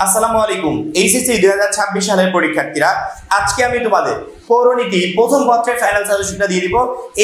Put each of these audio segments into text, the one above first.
আসসালামু আলাইকুম। এইচএসসি 2026 সালের পরীক্ষার্থীরা, আজকে আমি তোমাদের পৌরনীতি প্রথম পত্রের ফাইনাল সাজেশনটা দিয়ে দিব।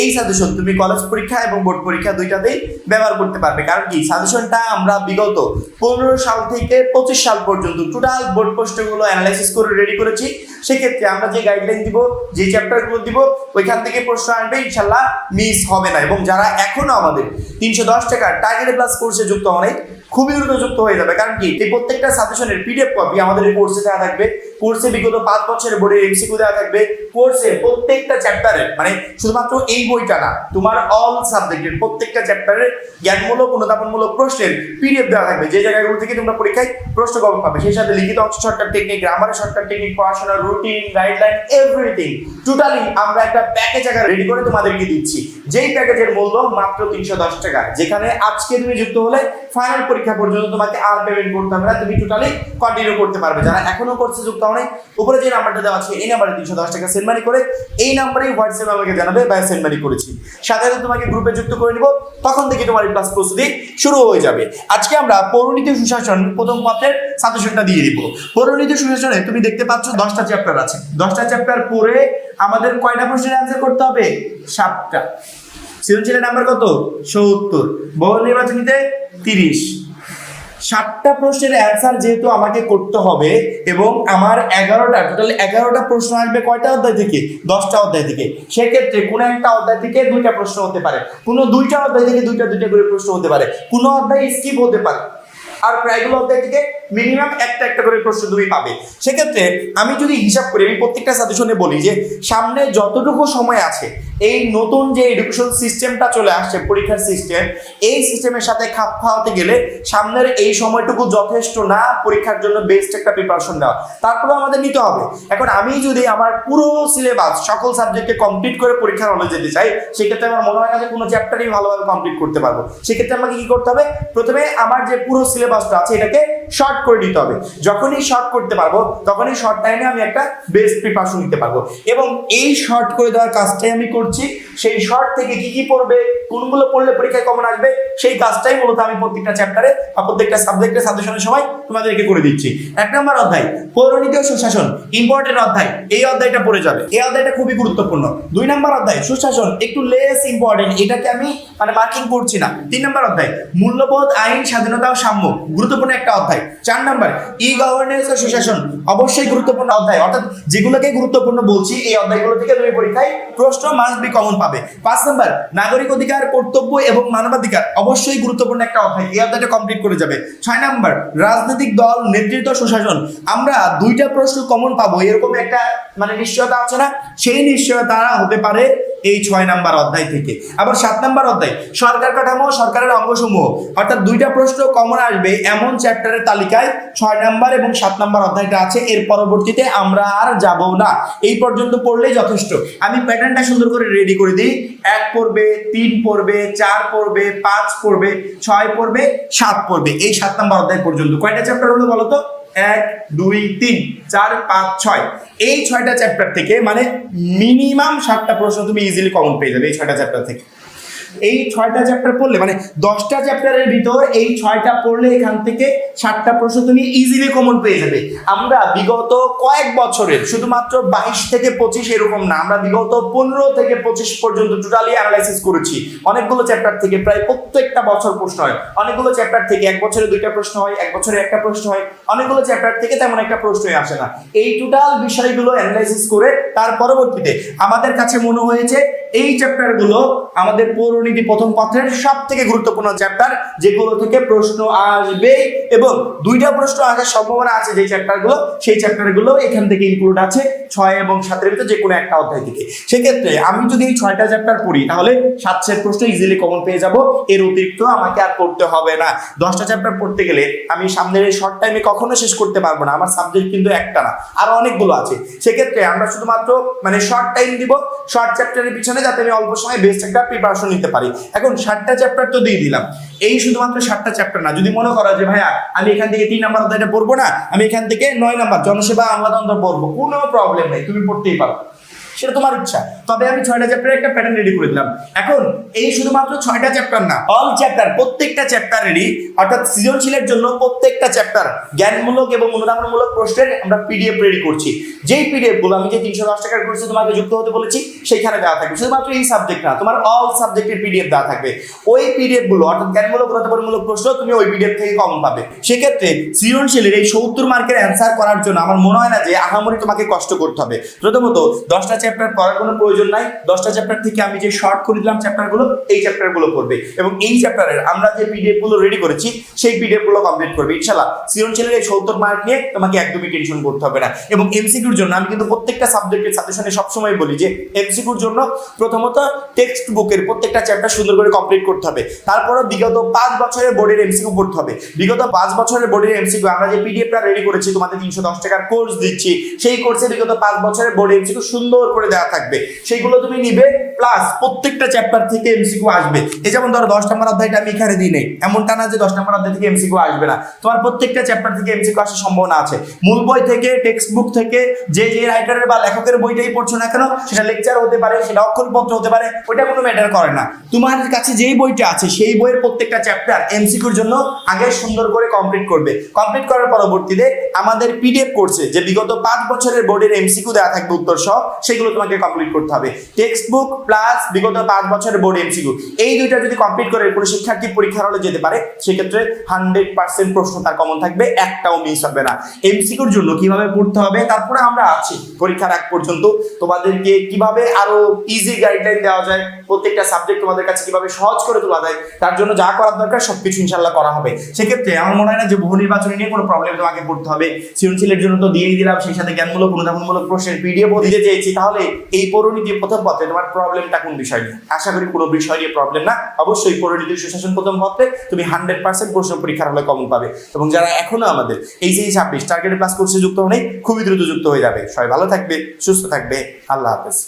এই সাজেশন তুমি কলেজ পরীক্ষা এবং বোর্ড পরীক্ষা দুইটাতেই ব্যবহার করতে পারবে। কারণ কি, সাজেশনটা আমরা বিগত 15 সাল থেকে 25 সাল পর্যন্ত টোটাল বোর্ড প্রশ্নগুলো অ্যানালাইসিস করে রেডি করেছি। সেক্ষেত্রে আমরা যে গাইডলাইন দিব, যে চ্যাপ্টারগুলো দিব, ওইখান থেকে প্রশ্ন আসবে, ইনশাল্লাহ মিস হবে না। এবং যারা এখনো আমাদের 310 টাকার টার্গেট প্লাস কোর্সে যুক্ত হয়, খুবই দ্রুত যুক্ত হয়ে যাবে। কারণ কি, এই প্রত্যেকটা সাজেশনের পিডিএফ কপি আমাদের এই কোর্সে দেওয়া থাকবে। কোর্সে বিগত 5 বছরের বোর্ডের এমসিকিউ দেওয়া থাকবে। কোর্সে প্রত্যেকটা চ্যাপ্টারের, মানে শুধুমাত্র এই বইটা না, তোমার অল সাবজেক্টের প্রত্যেকটা চ্যাপ্টারের জ্ঞানমূলক অনুধাবনমূলক প্রশ্নের পিডিএফ দেওয়া থাকবে, যে জায়গাগুলো থেকে তোমরা পরীক্ষায় প্রশ্ন কমন পাবে। সেই সাথে লিখিত অংশ শর্টকাট টেকনিক, গ্রামারের শর্টকাট টেকনিক, পড়াশোনার রুটিন, গাইডলাইন, এভরিথিং টোটালি আমরা একটা প্যাকেজ আকারে রেডি করে তোমাদেরকে দিচ্ছি। যেই প্যাকেজের মূল্য মাত্র 310 টাকা, যেখানে আজকে তুমি যুক্ত হলে ফাইনাল পরীক্ষা পর্যন্ত তোমাকে আর পেমেন্ট করতে হবে না, তুমি টোটালি কন্টিনিউ করতে পারবে। যারা এখনো কোর্সে যুক্ত হয়, উপরে যে নাম্বারটা দেওয়া আছে এই নাম্বারে 310 টাকা সেন্ড মানি করে এই নাম্বারেই হোয়াটসঅ্যাপে আমাকে জানাবে বা সেন্ড মানি করেছি। সাথে সাথে তোমাকে গ্রুপে যুক্ত করে নিব, তখন থেকে তোমার ক্লাস প্রস্তুতি শুরু হয়ে যাবে। আজকে আমরা পৌরনীতি সুশাসন প্রথম পত্রের সাজেশনটা দিয়ে দিব। পৌরনীতি সুশাসনে তুমি দেখতে পাচ্ছ 10টা চ্যাপ্টার আছে। 10টা চ্যাপ্টার পড়ে আমাদের কয়টা প্রশ্নের অ্যান্সার করতে হবে? 7টা। সৃজনশীলের নাম্বার কত? 70। বহু নির্বাচনীতে 30। 7টা প্রশ্নের অ্যান্সার যেহেতু আমাকে করতে হবে, এবং আমার 11টা প্রশ্ন আসবে কয়টা অধ্যায় থেকে? 10টা অধ্যায় থেকে। সেক্ষেত্রে কোনো একটা অধ্যায় থেকে 2টা প্রশ্ন হতে পারে, কোনো 2টা অধ্যায় থেকে 2টা করে প্রশ্ন হতে পারে, কোনো অধ্যায় স্কিপ হতে পারে, আর প্রায়গুলো অধ্যায় থেকে মিনিমাম একটা করে প্রশ্ন তুমি পাবে। সেক্ষেত্রে আমি যদি হিসাব করি, আমি প্রত্যেকটা সাজেশনে বলি যে সামনে যতটুকু সময় আছে, এই নতুন যে এডুকেশন সিস্টেমটা চলে আসছে, পরীক্ষার সিস্টেম, এই সিস্টেমের সাথে খাপ খাওয়াতে গেলে সামনের এই সময়টুকু যথেষ্ট না পরীক্ষার জন্য বেস্ট একটা প্রিপারেশন দেওয়া, তারপরে আমাদের নিতে হবে। এখন আমি যদি আমার পুরো সিলেবাস সকল সাবজেক্টে কমপ্লিট করে পরীক্ষার হলে যেতে চাই, সেক্ষেত্রে আমার মনে হয় না যে কোনো চ্যাপ্টারই ভালোভাবে কমপ্লিট করতে পারবো। সেক্ষেত্রে আমাকে কি করতে হবে? প্রথমে আমার যে পুরো সিলেবাসটা আছে এটাকে শর্ট করে দিতে হবে। যখনই শর্ট করতে পারবো, তখনই শর্ট টাইমে আমি একটা বেস্ট প্রিপারেশন নিতে পারবো। এবং এই শর্ট করে দেওয়ার কাজটাই আমি করছি। সেই শর্ট থেকে কি পড়বে, কোনগুলো পড়লে পরীক্ষায় কমন আসবে, সেই কাজটাই মূলত আমি প্রত্যেকটা চ্যাপ্টারে বা প্রত্যেকটা সাবজেক্টের সাজেশনের সময় তোমাদেরকে করে দিচ্ছি। 1 নম্বর অধ্যায় পৌরনীতি ও সুশাসন, ইম্পর্টেন্ট অধ্যায়, এই অধ্যায়টা পড়ে যাবে। এই অধ্যায়টা খুবই গুরুত্বপূর্ণ। 2 নম্বর অধ্যায় সুশাসন, একটু লেস ইম্পর্টেন্ট, এটাকে আমি মার্কিং করছি না। 3 নম্বর অধ্যায় মূল্যবোধ, আইন, স্বাধীনতা ও সাম্য, গুরুত্বপূর্ণ একটা অধ্যায়। 4 নম্বর ই গভর্নেন্স ও সুশাসন, অবশ্যই গুরুত্বপূর্ণ অধ্যায়। অর্থাৎ যেগুলোকে গুরুত্বপূর্ণ বলছি, এই অধ্যায়গুলো থেকে তুমি পরীক্ষায় প্রশ্ন মাস্ট বি কমন পাবে। 5 নম্বর নাগরিক অধিকার, কর্তব্য এবং মানবাধিকার, অবশ্যই গুরুত্বপূর্ণ একটা অধ্যায়, এই অধ্যায়টা কমপ্লিট করে যাবে। 6 নম্বর রাজনৈতিক দল, নেতৃত্ব, সুশাসন, আমরা 2টা প্রশ্ন কমন পাবো এরকম একটা নিশ্চয়তা আছে না? সেই নিশ্চয়তা হতে পারে এই 6 নম্বর অধ্যায় থেকে। আবার 7 নম্বর অধ্যায় সরকার কাঠামো, সরকারের অঙ্গসমূহ, অর্থাৎ 2টা প্রশ্ন কমন আসবে এমন চ্যাপ্টারের তালিকায় 6 নম্বর এবং 7 নম্বর অধ্যায়টা আছে। এর পরবর্তীতে আমরা আর যাব না, এই পর্যন্ত পড়লেই যথেষ্ট। আমি প্যাটার্নটা সুন্দর করে রেডি করে দিই। 1 পড়বে, 3 পড়বে, 4 পড়বে, 5 পড়বে, 6 পড়বে, 7 পড়বে। এই 7 নম্বর অধ্যায় পর্যন্ত কয়টা চ্যাপ্টার হলো বলো তো? 1 2 3 4 5 6। এই 6টা চ্যাপ্টার থেকে মিনিমাম 7টা প্রশ্ন তুমি ইজিলি কমন পেয়ে যাবে এই 6টা চ্যাপ্টার থেকে। এই 6টা চ্যাপ্টার পড়লে 10টা চ্যাপ্টারের ভিতর এই 6টা পড়লে এখান থেকে 7টা প্রশ্ন তুমি ইজিলি কমন পেয়ে যাবে। আমরা বিগত কয়েক বছরের শুধুমাত্র 22 থেকে 25 এরকম না, আমরা বিগত 15 থেকে 25 পর্যন্ত টোটালি অ্যানালাইসিস করেছি। অনেকগুলো চ্যাপ্টার থেকে প্রায় প্রত্যেকটা বছর প্রশ্ন হয়, অনেকগুলো চ্যাপ্টার থেকে 1 বছরে 2টা প্রশ্ন হয়, 1 বছরে 1টা প্রশ্ন হয়, অনেকগুলো চ্যাপ্টার থেকে তেমন একটা প্রশ্নই আসে না। এই টোটাল বিষয়গুলো অ্যানালাইসিস করে তার পরবর্তীতে আমাদের কাছে মনে হয়েছে এই চ্যাপ্টারগুলো আমাদের পৌরনীতি প্রথম পত্রের সব থেকে গুরুত্বপূর্ণ চ্যাপ্টার, যেগুলো থেকে প্রশ্ন আসবে এবং 2টা প্রশ্ন আসার সম্ভাবনা আছে। যে চ্যাপ্টারগুলো, সেই চ্যাপ্টারগুলো এখান থেকে ইনক্লুড আছে 6 এবং 7 এর ভিতর যে কোনো একটা অধ্যায় থেকে। সেক্ষেত্রে আমি যদি এই 6টা চ্যাপ্টার পড়ি, তাহলে 7 সেট প্রশ্ন ইজিলি কমন পেয়ে যাব। এর অতিরিক্ত আমাকে আর পড়তে হবে না। 10টা চ্যাপ্টার পড়তে গেলে আমি সামনের এই শর্ট টাইমে কখনো শেষ করতে পারবো না। আমার সাবজেক্ট কিন্তু একটা না, আরো অনেকগুলো আছে। সেক্ষেত্রে আমরা শুধুমাত্র শর্ট টাইম দিব শর্ট চ্যাপ্টারের পিছনে, যাতে আমি অল্প সময় বেস্ট একটা প্রিপারেশন নিতে পারি। এখন 7টা চ্যাপ্টার তো দিয়ে দিলাম। এই শুধুমাত্র 7টা চ্যাপ্টার না, যদি মনে করো যে ভাইয়া আমি এখান থেকে 3 নম্বর অধ্যায়টা পড়বো না, আমি এখান থেকে 9 নম্বর জনসেবা আমলাতন্ত্র পড়বো, কোনো প্রবলেম নেই, তুমি পড়তেই পারো। সেটা তোমার ইচ্ছা। তবে আমি 6টা চ্যাপ্টারের একটা প্যাটার্ন রেডি করে দিলাম। এখন এই শুধুমাত্র 6টা চ্যাপ্টার না, অল চ্যাপ্টার, প্রত্যেকটা চ্যাপ্টারেরই অর্থাৎ সৃজনশীলের জন্য প্রত্যেকটা চ্যাপ্টার জ্ঞানমূলক এবং অনুধাবনমূলক প্রশ্নের আমরা পিডিএফ রেডি করছি। যেই পিডিএফ গুলো আমি যে 310 টাকার কোর্সে তোমাকে যুক্ত হতে বলেছি সেইখানে দেওয়া থাকবে। শুধুমাত্র এই সাবজেক্ট না, তোমার অল সাবজেক্টের পিডিএফ দেওয়া থাকবে। ওই পিডিএফ গুলো অর্থাৎ জ্ঞানমূলক অনুধাবনমূলক প্রশ্ন তুমি ওই পিডিএফ থেকে কমন পাবে। সেক্ষেত্রে সৃজনশীলের এই 70 মার্কের অ্যান্সার করার জন্য আমার মনে হয় না যে আহামরি তোমাকে কষ্ট করতে হবে। প্রথমত 10টা চ্যাপ্টার পড়ার কোনো প্রয়োজন নাই। 10টা চ্যাপ্টার থেকে আমি যে শর্ট করে দিলাম চ্যাপ্টারগুলো, এই চ্যাপ্টারগুলো পড়বে এবং এই চ্যাপ্টারের আমরা যে পিডিএফ গুলো রেডি করেছি সেই পিডিএফ গুলো কমপ্লিট করবে ইনশাআল্লাহ। সৃজনশীলের এই 70 মার্ক নিয়ে তোমাকে একদমই টেনশন করতে হবে না। এবং এমসিকিউর জন্য আমি কিন্তু প্রত্যেকটা সাবজেক্টের সাজেশনে সবসময় বলি যে এমসিকিউর জন্য প্রথমত টেক্সট বুকের প্রত্যেকটা চ্যাপ্টার সুন্দর করে কমপ্লিট করতে হবে। তারপরে বিগত 5 বছরের বোর্ডের এমসিকিউ পড়তে হবে। বিগত 5 বছরের বোর্ডের এমসিকিউ আমরা যে পিডিএফটা রেডি করেছি, তোমাদের 310 টাকার কোর্স দিচ্ছি, সেই কোর্সে বিগত 5 বছরের বোর্ডের এমসিকিউ সুন্দর করে দেওয়া থাকবে। সেইগুলো তুমি নিবে, প্লাস প্রত্যেকটা চ্যাপ্টার থেকে এমসিকিউ আসবে। এই যেমন ধরো 10 নম্বর অধ্যায়টা আমি এখানে দিই নাই, এমনটা না যে 10 নম্বর অধ্যায় থেকে এমসিকিউ আসবে না। তোমার প্রত্যেকটা চ্যাপ্টার থেকে এমসিকিউ আসার সম্ভাবনা আছে। মূল বই থেকে, টেক্সট বুক থেকে, যে রাইটারের বা লেখকের বইটাই পড়ছো না কেন, সেটা লেকচার হতে পারে, সেটা অক্ষরপত্র হতে পারে, ওইটা কোনো ম্যাটার করে না। তোমার কাছে যেই বইটা আছে সেই বইয়ের প্রত্যেকটা চ্যাপ্টার এমসিকিউর জন্য আগে সুন্দর করে কমপ্লিট করবে। কমপ্লিট করার পরবর্তীতে আমাদের পিডিএফ কোর্সে যে বিগত 5 বছরের বোর্ডের এমসিকিউ দেওয়া থাকবে উত্তর সহ, সেগুলো তোমাকে কমপ্লিট করতে হবে। টেক্সট বুক প্লাস বিগত 5 বছরের বোর্ড এমসিকিউ, এই দুইটা যদি কমপ্লিট করে কোনো শিক্ষার্থী পরীক্ষার হলে যেতে পারে, সেক্ষেত্রে 100% প্রশ্ন তার কমন থাকবে, একটাও মিস হবে না। এমসিকিউর জন্য কিভাবে পড়তে হবে, তারপরে আমরা আছি পরীক্ষার আগ পর্যন্ত তোমাদেরকে কিভাবে আরো ইজি গাইডলাইন দেওয়া যায়, প্রত্যেকটা সাবজেক্ট তোমাদের কাছে কিভাবে সহজ করে তোলা যায়, তার জন্য যা করার দরকার সবকিছু ইনশাআল্লাহ করা হবে। সেক্ষেত্রে আমার মনে হয় না যে বহু নির্বাচনী নিয়ে কোনো প্রবলেম তোমাকে পড়তে হবে। সৃজনশীলের জন্য তো দিয়েই দিলাম, সেই সাথে জ্ঞানমূলক অনুধাবনমূলক প্রশ্নের পিডিএফও দিতে চেয়েছি। তাহলে এই পরিণতি প্রথম পত্রে তোমার প্রবলেমটা কোন বিষয় নিয়ে? আশা করি কোনো বিষয় নিয়ে প্রবলেম না। অবশ্যই পরিণতি সুশাসন প্রথম পত্রে তুমি 100% প্রশ্ন পরীক্ষার হলে কমন পাবে। এবং যারা এখনো আমাদের এই 26 টার্গেট প্লাস কোর্সে যুক্ত হয়নি, খুবই দ্রুত যুক্ত হয়ে যাবে। সবাই ভালো থাকবে, সুস্থ থাকবে। আল্লাহ হাফেজ।